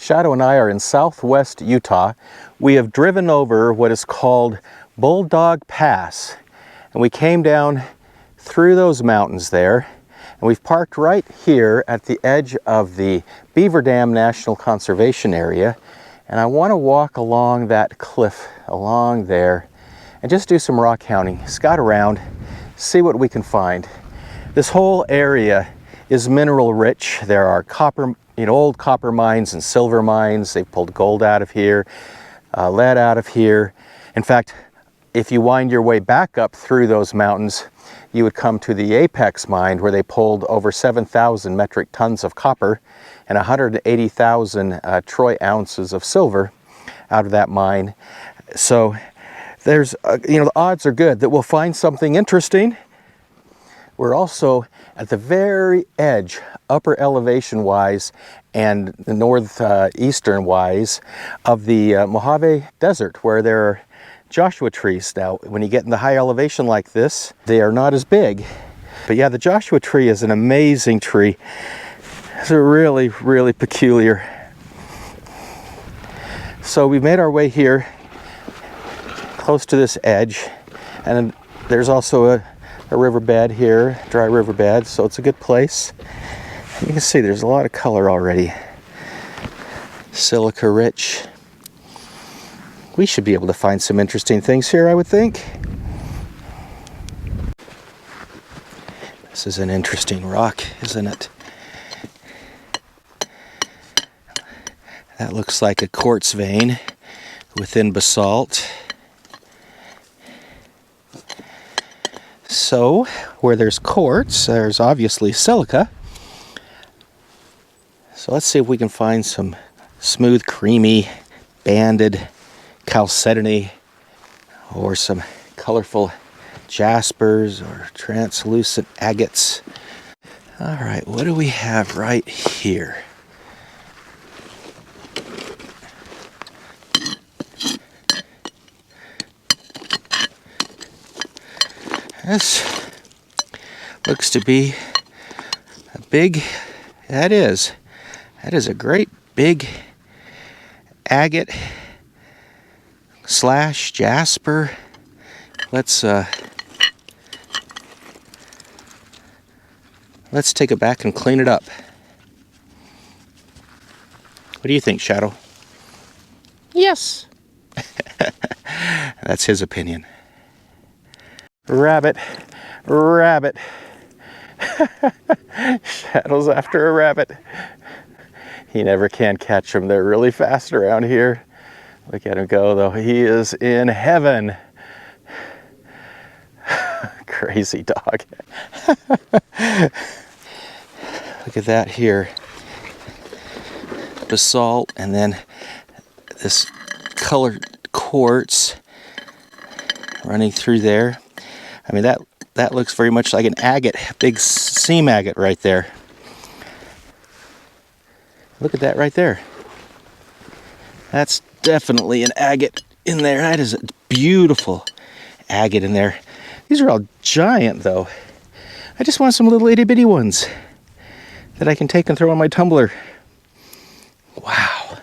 Shadow and I are in southwest Utah. We have driven over what is called Bulldog Pass, and we came down through those mountains there, and we've parked right here at the edge of the Beaver Dam National Conservation Area, and I want to walk along that cliff along there and just do some rock hounding, scout around, see what we can find. This whole area is mineral rich. There are copper, old copper mines and silver mines. They've pulled gold out of here, lead out of here. In fact, if you wind your way back up through those mountains, you would come to the Apex mine where they pulled over 7,000 metric tons of copper and 180,000 troy ounces of silver out of that mine. So there's, the odds are good that we'll find something interesting. We're also at the very edge, upper elevation wise and the northeastern wise of the Mojave Desert, where there are Joshua trees. Now, when you get in the high elevation like this, they are not as big. But yeah, the Joshua tree is an amazing tree. It's really, really peculiar. So we've made our way here, close to this edge, and there's also a riverbed here, dry riverbed, so it's a good place. You can see there's a lot of color already. Silica rich. We should be able to find some interesting things here, I would think. This is an interesting rock, isn't it? That looks like a quartz vein within basalt. So, where there's quartz, there's obviously silica. So let's see if we can find some smooth, creamy, banded chalcedony, or some colorful jaspers or translucent agates. All right, what do we have right here? This looks to be a big, that is a great big agate / jasper. Let's take it back and clean it up. What do you think, Shadow? Yes. That's his opinion. Rabbit, rabbit. Shadow's after a rabbit. He never can catch them. They're really fast around here. Look at him go, though. He is in heaven. Crazy dog. Look at that here. Basalt, and then this colored quartz running through there. I mean, that looks very much like an agate, big seam agate right there. Look at that right there. That's definitely an agate in there. That is a beautiful agate in there. These are all giant, though. I just want some little itty bitty ones that I can take and throw in my tumbler. Wow.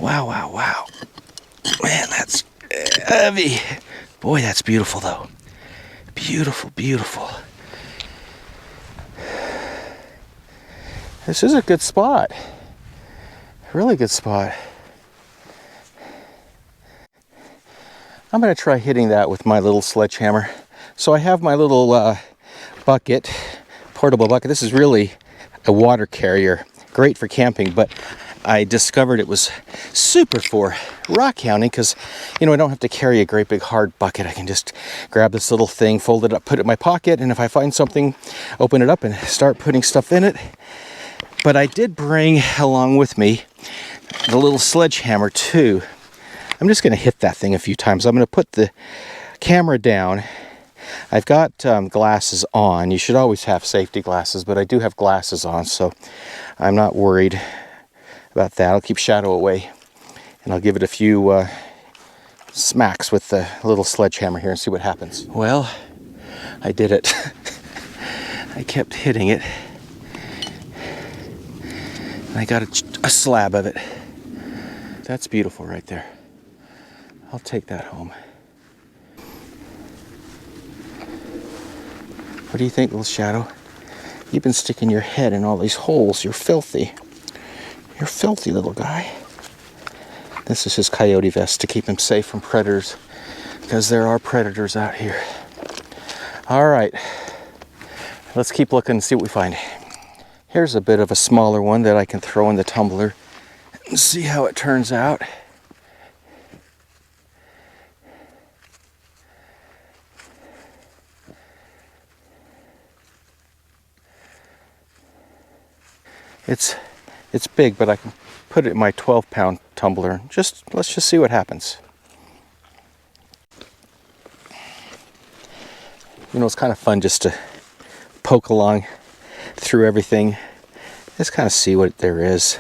Wow, wow, wow. Man, that's heavy. Boy, that's beautiful, though. Beautiful, beautiful. This is a good spot. Really good spot. I'm going to try hitting that with my little sledgehammer. So I have my little bucket, portable bucket. This is really a water carrier. Great for camping, but I discovered it was super for rock hounding because, I don't have to carry a great big hard bucket. I can just grab this little thing, fold it up, put it in my pocket, and if I find something, open it up and start putting stuff in it. But I did bring along with me the little sledgehammer too. I'm just going to hit that thing a few times. I'm going to put the camera down. I've got glasses on. You should always have safety glasses, but I do have glasses on, so I'm not worried about that. I'll keep Shadow away, and I'll give it a few smacks with the little sledgehammer here and see what happens. Well, I did it. I kept hitting it. I got a slab of it. That's beautiful right there. I'll take that home. What do you think, little Shadow? You've been sticking your head in all these holes. You're filthy. You're filthy, little guy. This is his coyote vest to keep him safe from predators, because there are predators out here. All right, let's keep looking and see what we find. Here's a bit of a smaller one that I can throw in the tumbler and see how it turns out. It's big, but I can put it in my 12-pound tumbler. Let's just see what happens. You know, it's kind of fun just to poke along through everything. Just kind of see what there is.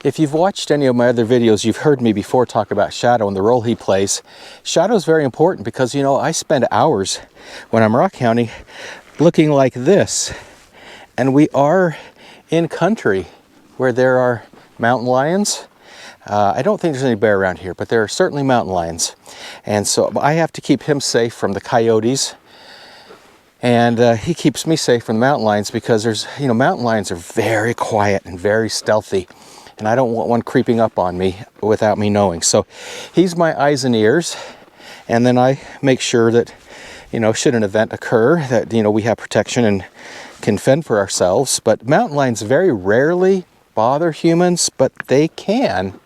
If you've watched any of my other videos, you've heard me before talk about Shadow and the role he plays. Shadow is very important because, you know, I spend hours when I'm rock hounding looking like this. And we are in country where there are mountain lions. I don't think there's any bear around here, but there are certainly mountain lions. And so I have to keep him safe from the coyotes. And he keeps me safe from the mountain lions because mountain lions are very quiet and very stealthy. And I don't want one creeping up on me without me knowing. So he's my eyes and ears. And then I make sure that, should an event occur, that, we have protection and can fend for ourselves. But mountain lions very rarely bother humans, but they can.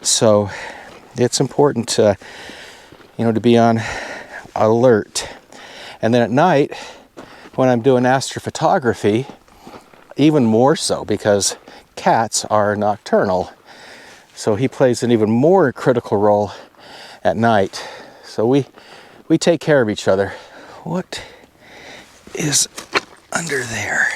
So it's important to, to be on alert. And then at night, when I'm doing astrophotography, even more so, because cats are nocturnal. So he plays an even more critical role at night. So we take care of each other. What is under there?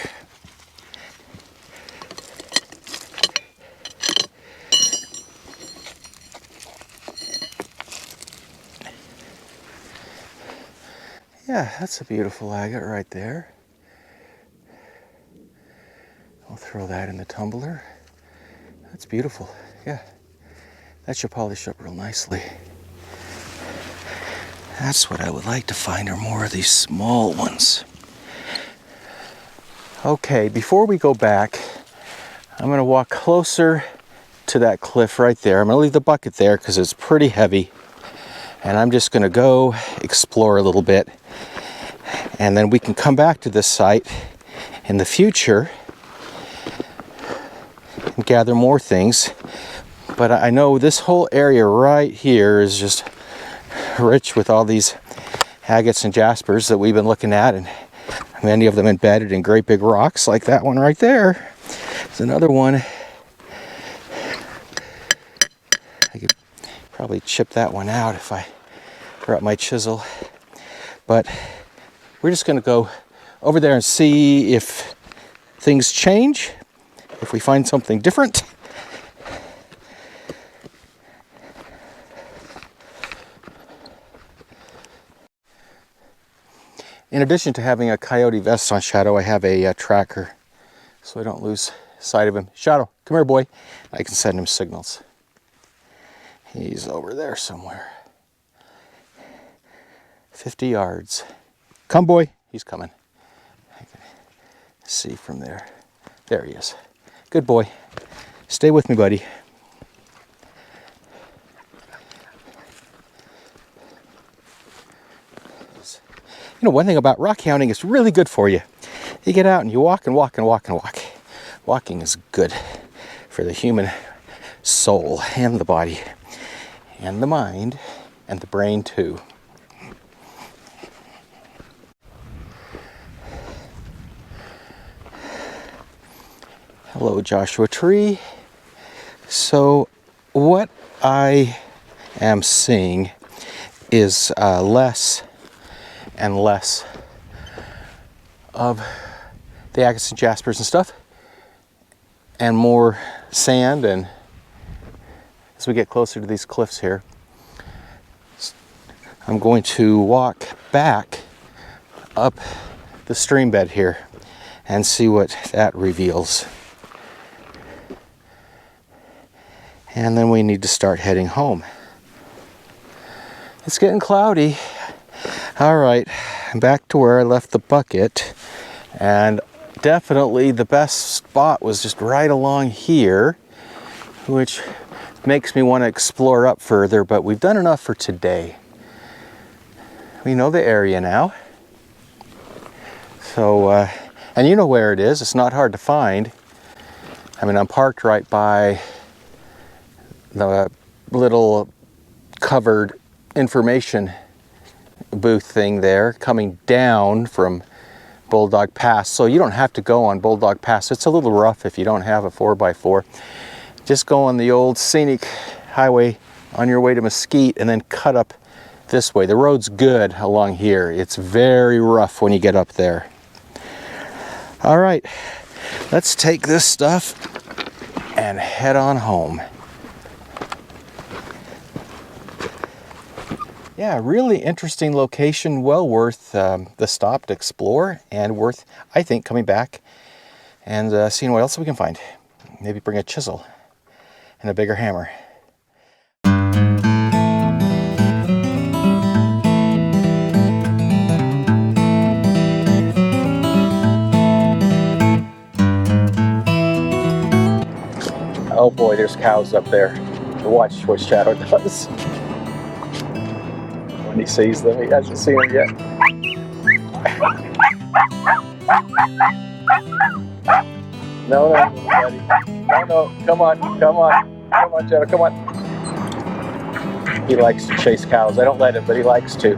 Yeah, that's a beautiful agate right there. I'll throw that in the tumbler. That's beautiful. Yeah, that should polish up real nicely. That's what I would like to find, are more of these small ones. Okay, before we go back, I'm going to walk closer to that cliff right there. I'm going to leave the bucket there because it's pretty heavy. And I'm just going to go explore a little bit. And then we can come back to this site in the future and gather more things. But I know this whole area right here is just rich with all these agates and jaspers that we've been looking at, and many of them embedded in great big rocks like that one right there. There's another one. I could probably chip that one out if I brought my chisel. But we're just going to go over there and see if things change, if we find something different. In addition to having a coyote vest on Shadow, I have a tracker so I don't lose sight of him. Shadow, come here, boy. I can send him signals. He's over there somewhere. 50 yards. Come, boy. He's coming. I can see from there. There he is. Good boy. Stay with me, buddy. One thing about rock hounding is really good for you. You get out and you walk and walk and walk and walk. Walking is good for the human soul and the body and the mind and the brain too. Hello, Joshua Tree. So what I am seeing is less and less of the agates and jaspers and stuff, and more sand. And as we get closer to these cliffs here, I'm going to walk back up the stream bed here and see what that reveals. And then we need to start heading home. It's getting cloudy. All right, I'm back to where I left the bucket, and definitely the best spot was just right along here, which makes me want to explore up further, but we've done enough for today. We know the area now. So, and you know where it is. It's not hard to find. I mean, I'm parked right by the little covered information booth thing there, coming down from Bulldog Pass. So you don't have to go on Bulldog Pass. It's a little rough if you don't have a 4x4. Just go on the old scenic highway on your way to Mesquite and then cut up this way. The road's good along here. It's very rough when you get up there. All right, let's take this stuff and head on home. Yeah, really interesting location, well worth the stop to explore, and worth, I think, coming back and seeing what else we can find. Maybe bring a chisel and a bigger hammer. Oh boy, there's cows up there. Watch what Shadow does. When he sees them, he hasn't seen them yet. No, buddy. No, come on, Shadow, come on. He likes to chase cows. I don't let him, but he likes to.